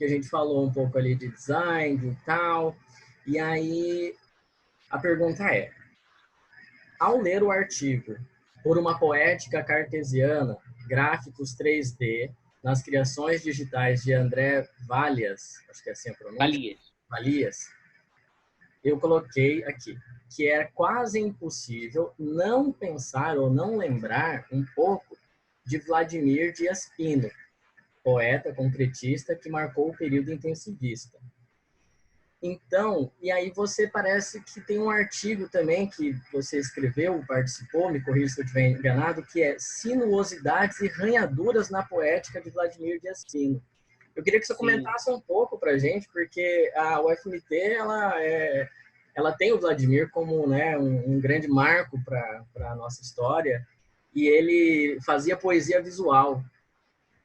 que a gente falou um pouco ali de design e tal. E aí a pergunta é: ao ler o artigo Por uma Poética Cartesiana, Gráficos 3D, nas criações digitais de André Valias, acho que é assim a pronúncia, Valias. Valias, eu coloquei aqui que é quase impossível não pensar ou não lembrar um pouco de Vladimir Dias Pino, poeta concretista que marcou o período intensivista. Então, e aí você parece que tem um artigo também que você escreveu, participou, me corrija se eu estiver enganado, que é Sinuosidades e Ranhaduras na Poética de Vladimir Dias Pino. Eu queria que você Sim. comentasse um pouco para a gente, porque a UFMT ela tem o Vladimir como, né, um grande marco para a nossa história, e ele fazia poesia visual.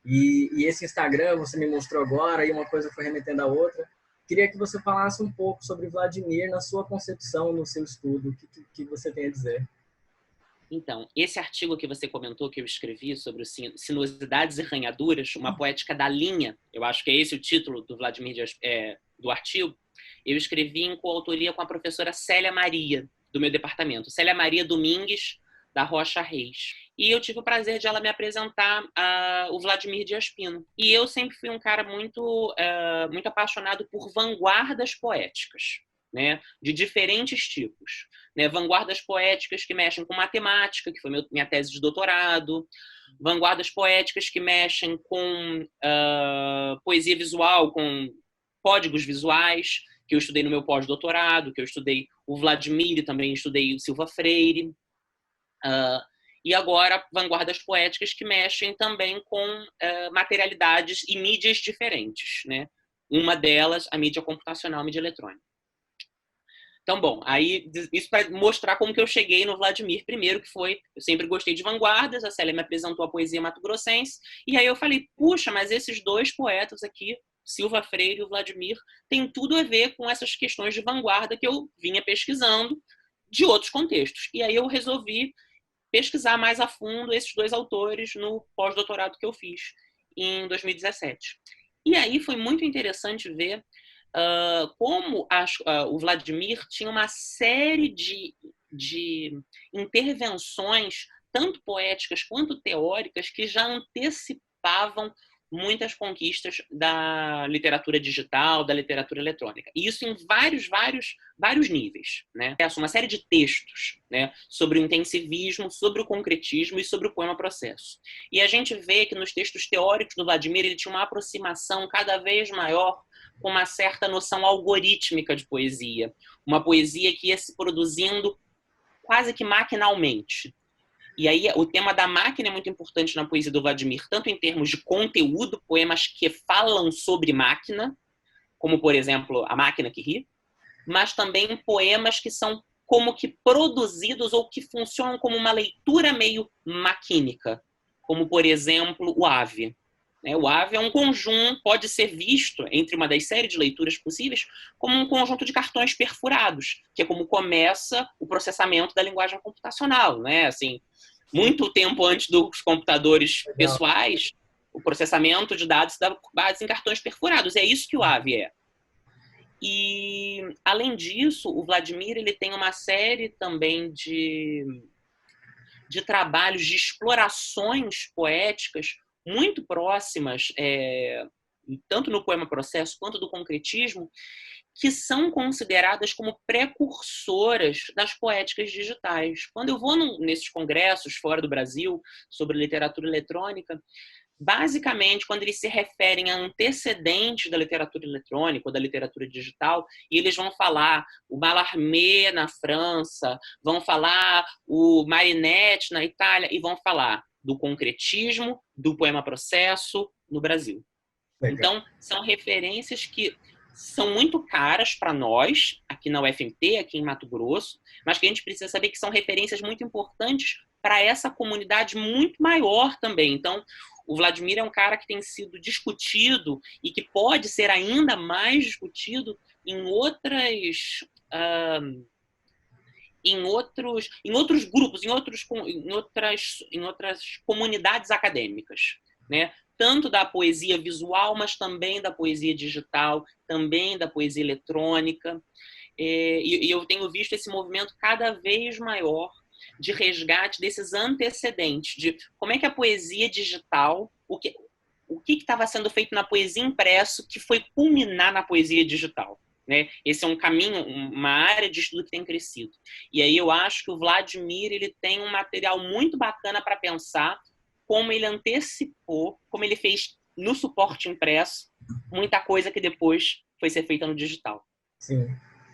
E esse Instagram você me mostrou agora, e uma coisa foi remetendo à outra. Queria que você falasse um pouco sobre Vladimir na sua concepção, no seu estudo, o que você tem a dizer. Então, esse artigo que você comentou, que eu escrevi sobre sinuosidades e ranhaduras, uma poética da linha, eu acho que é esse o título do Vladimir, do artigo, eu escrevi em coautoria com a professora Célia Maria, do meu departamento, Célia Maria Domingues, da Rocha Reis. E eu tive o prazer de ela me apresentar o Vladimir Dias Pino. E eu sempre fui um cara muito apaixonado por vanguardas poéticas, né, de diferentes tipos. Né, vanguardas poéticas que mexem com matemática, que foi minha tese de doutorado, vanguardas poéticas que mexem com poesia visual, com códigos visuais, que eu estudei no meu pós-doutorado, que eu estudei o Vladimir e também estudei o Silva Freire. E agora, vanguardas poéticas que mexem também com materialidades e mídias diferentes. Né? Uma delas, a mídia computacional, a mídia eletrônica. Então, bom, aí isso para mostrar como que eu cheguei no Vladimir primeiro, que foi, eu sempre gostei de vanguardas, a Célia me apresentou a poesia mato-grossense, e aí eu falei, puxa, mas esses dois poetas aqui, Silva Freire e o Vladimir, tem tudo a ver com essas questões de vanguarda que eu vinha pesquisando de outros contextos. E aí eu resolvi pesquisar mais a fundo esses dois autores no pós-doutorado que eu fiz em 2017. E aí foi muito interessante ver como o Vladimir tinha uma série de intervenções, tanto poéticas quanto teóricas, que já antecipavam muitas conquistas da literatura digital, da literatura eletrônica. E isso em vários níveis. Né? Uma série de textos, né, sobre o intensivismo, sobre o concretismo e sobre o poema-processo. E a gente vê que nos textos teóricos do Vladimir ele tinha uma aproximação cada vez maior com uma certa noção algorítmica de poesia. Uma poesia que ia se produzindo quase que maquinalmente. E aí o tema da máquina é muito importante na poesia do Vladimir, tanto em termos de conteúdo, poemas que falam sobre máquina, como, por exemplo, A Máquina que Ri, mas também poemas que são como que produzidos ou que funcionam como uma leitura meio maquínica, como, por exemplo, o Ave. O Ave é um conjunto, pode ser visto, entre uma das séries de leituras possíveis, como um conjunto de cartões perfurados, que é como começa o processamento da linguagem computacional. Né? Assim, muito tempo antes dos computadores Legal. pessoais, o processamento de dados da base em cartões perfurados. É isso que o Ave é. E, além disso, o Vladimir ele tem uma série também de trabalhos, de explorações poéticas muito próximas, tanto no poema-processo quanto do concretismo, que são consideradas como precursoras das poéticas digitais. Quando eu vou nesses congressos fora do Brasil sobre literatura eletrônica, basicamente, quando eles se referem a antecedentes da literatura eletrônica ou da literatura digital, e eles vão falar o Mallarmé na França, vão falar o Marinetti na Itália, e vão falar do concretismo, do poema-processo no Brasil. Legal. Então, são referências que são muito caras para nós, aqui na UFMT, aqui em Mato Grosso, mas que a gente precisa saber que são referências muito importantes para essa comunidade muito maior também. Então, o Vladimir é um cara que tem sido discutido e que pode ser ainda mais discutido em outros grupos, em outras comunidades acadêmicas. Né? tanto da poesia visual, mas também da poesia digital, também da poesia eletrônica. E eu tenho visto esse movimento cada vez maior de resgate desses antecedentes, de como é que a poesia digital, o que estava sendo feito na poesia impresso que foi culminar na poesia digital. Né? Esse é um caminho, uma área de estudo que tem crescido. E aí eu acho que o Vladimir ele tem um material muito bacana para pensar como ele antecipou, como ele fez no suporte impresso, muita coisa que depois foi ser feita no digital. Sim.